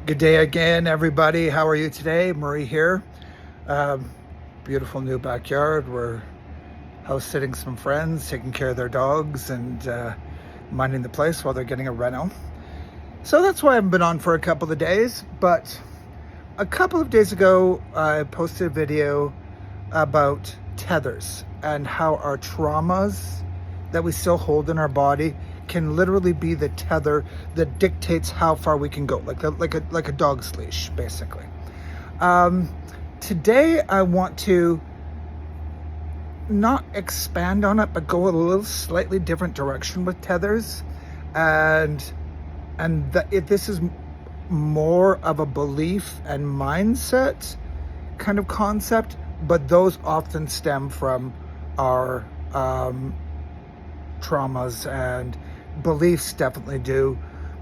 Good day again, everybody. How are you today? Murray here. Beautiful new backyard. We're house sitting some friends, taking care of their dogs, and minding the place while they're getting a reno. So that's why I haven't been on for a couple of days. But a couple of days ago, I posted a video about tethers and how our traumas that we still hold in our body can literally be the tether that dictates how far we can go, like a dog's leash, basically. Today, I want to not expand on it, but go a little slightly different direction with tethers, and this is more of a belief and mindset kind of concept, but those often stem from our traumas, and beliefs definitely do,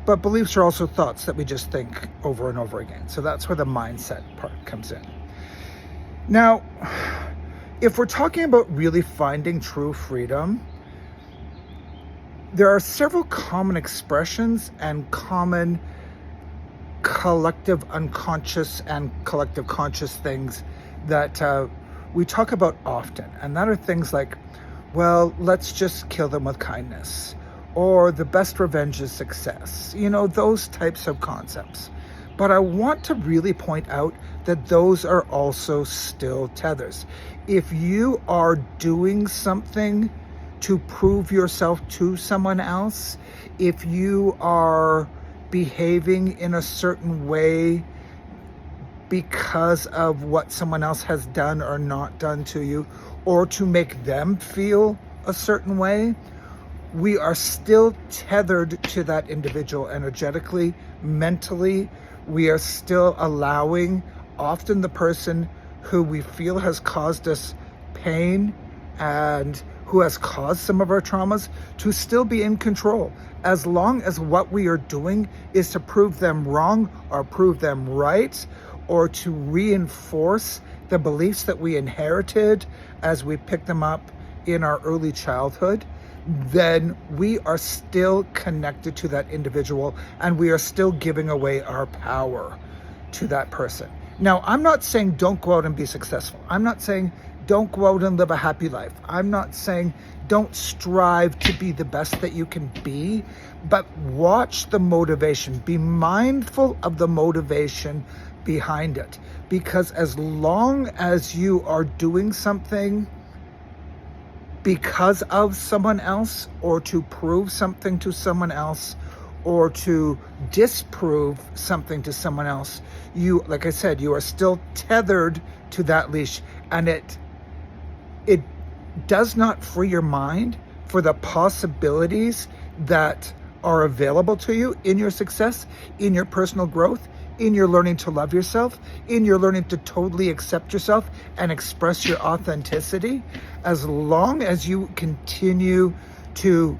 but beliefs are also thoughts that we just think over and over again. So that's where the mindset part comes in. Now, if we're talking about really finding true freedom, there are several common expressions and common collective unconscious and collective conscious things that we talk about often. And that are things like, well, let's just kill them with kindness, or the best revenge is success, those types of concepts. But I want to really point out that those are also still tethers. If you are doing something to prove yourself to someone else, if you are behaving in a certain way because of what someone else has done or not done to you, or to make them feel a certain way, we are still tethered to that individual energetically, mentally. We are still allowing often the person who we feel has caused us pain and who has caused some of our traumas to still be in control, as long as what we are doing is to prove them wrong or prove them right, or to reinforce the beliefs that we inherited as we picked them up in our early childhood. Then we are still connected to that individual, and we are still giving away our power to that person. Now, I'm not saying don't go out and be successful. I'm not saying don't go out and live a happy life. I'm not saying don't strive to be the best that you can be, but watch the motivation. Be mindful of the motivation behind it. Because as long as you are doing something because of someone else, or to prove something to someone else, or to disprove something to someone else, you, like I said, you are still tethered to that leash, and it does not free your mind for the possibilities that are available to you in your success, in your personal growth, in your learning to love yourself, in your learning to totally accept yourself and express your authenticity. As long as you continue to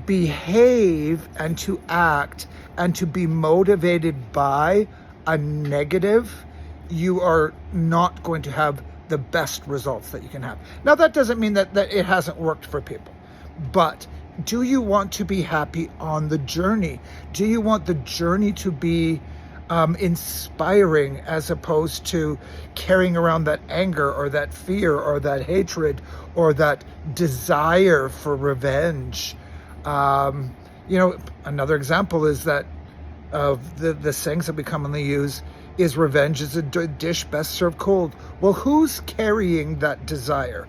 behave and to act and to be motivated by a negative, you are not going to have the best results that you can have. Now, that doesn't mean that it hasn't worked for people, but do you want to be happy on the journey? Do you want the journey to be inspiring, as opposed to carrying around that anger or that fear or that hatred or that desire for revenge? Another example is that of the sayings that we commonly use is revenge is a dish best served cold. Well, who's carrying that desire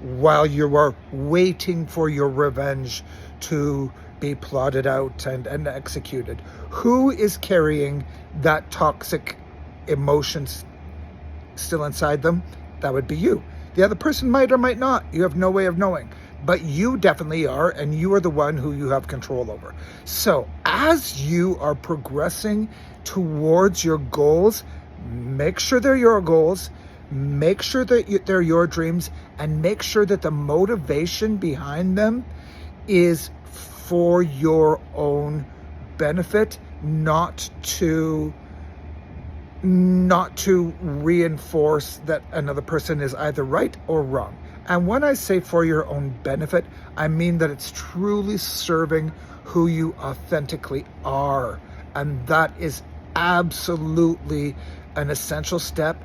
while you are waiting for your revenge to be plotted out and executed? Who is carrying that toxic emotions still inside them? That would be you. The other person might or might not. You have no way of knowing. But you definitely are, and you are the one who you have control over. So as you are progressing towards your goals, make sure they're your goals, make sure that they're your dreams, and make sure that the motivation behind them is for your own benefit, not to reinforce that another person is either right or wrong. And when I say for your own benefit, I mean that it's truly serving who you authentically are. And that is absolutely an essential step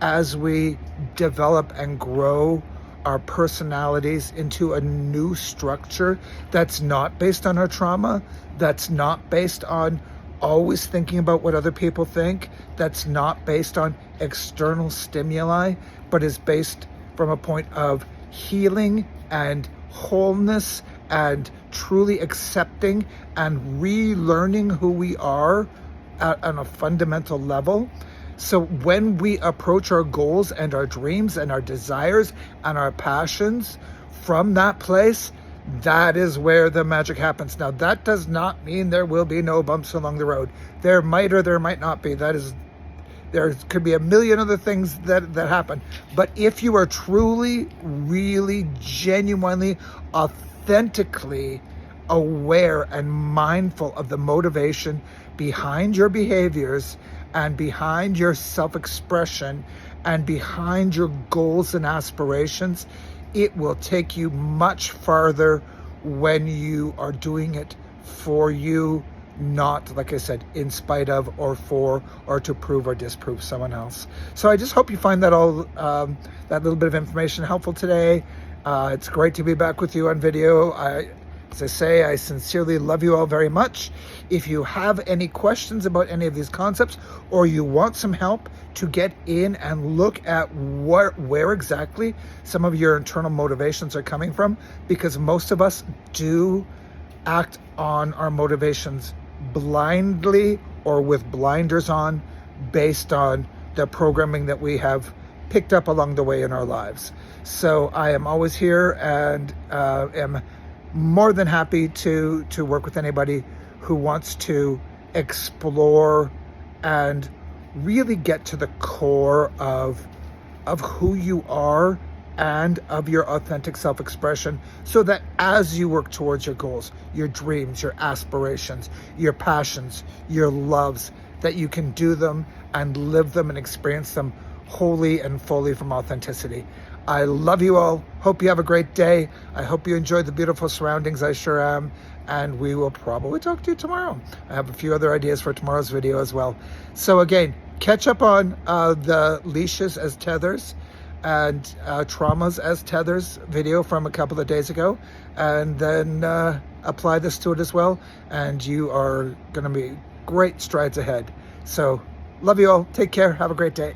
as we develop and grow our personalities into a new structure that's not based on our trauma, that's not based on always thinking about what other people think, that's not based on external stimuli, but is based from a point of healing and wholeness and truly accepting and relearning who we are on a fundamental level. So when we approach our goals and our dreams and our desires and our passions from that place, that is where the magic happens. Now, that does not mean there will be no bumps along the road. There might or there might not be. There could be a million other things that happen. But if you are truly, really, genuinely, authentically aware and mindful of the motivation behind your behaviors and behind your self-expression and behind your goals and aspirations, it will take you much farther when you are doing it for you, not, like I said, in spite of or for or to prove or disprove someone else. So I just hope you find that all that little bit of information helpful today. It's great to be back with you on video. As I say, I sincerely love you all very much. If you have any questions about any of these concepts, or you want some help to get in and look at where exactly some of your internal motivations are coming from, because most of us do act on our motivations blindly or with blinders on, based on the programming that we have picked up along the way in our lives. So I am always here and am more than happy to work with anybody who wants to explore and really get to the core of who you are and of your authentic self-expression, so that as you work towards your goals, your dreams, your aspirations, your passions, your loves, that you can do them and live them and experience them wholly and fully from authenticity. I love you all. Hope you have a great day. I hope you enjoy the beautiful surroundings. I sure am. And we will probably talk to you tomorrow. I have a few other ideas for tomorrow's video as well. So again, catch up on the leashes as tethers and traumas as tethers video from a couple of days ago. And then apply this to it as well. And you are going to be great strides ahead. So love you all. Take care. Have a great day.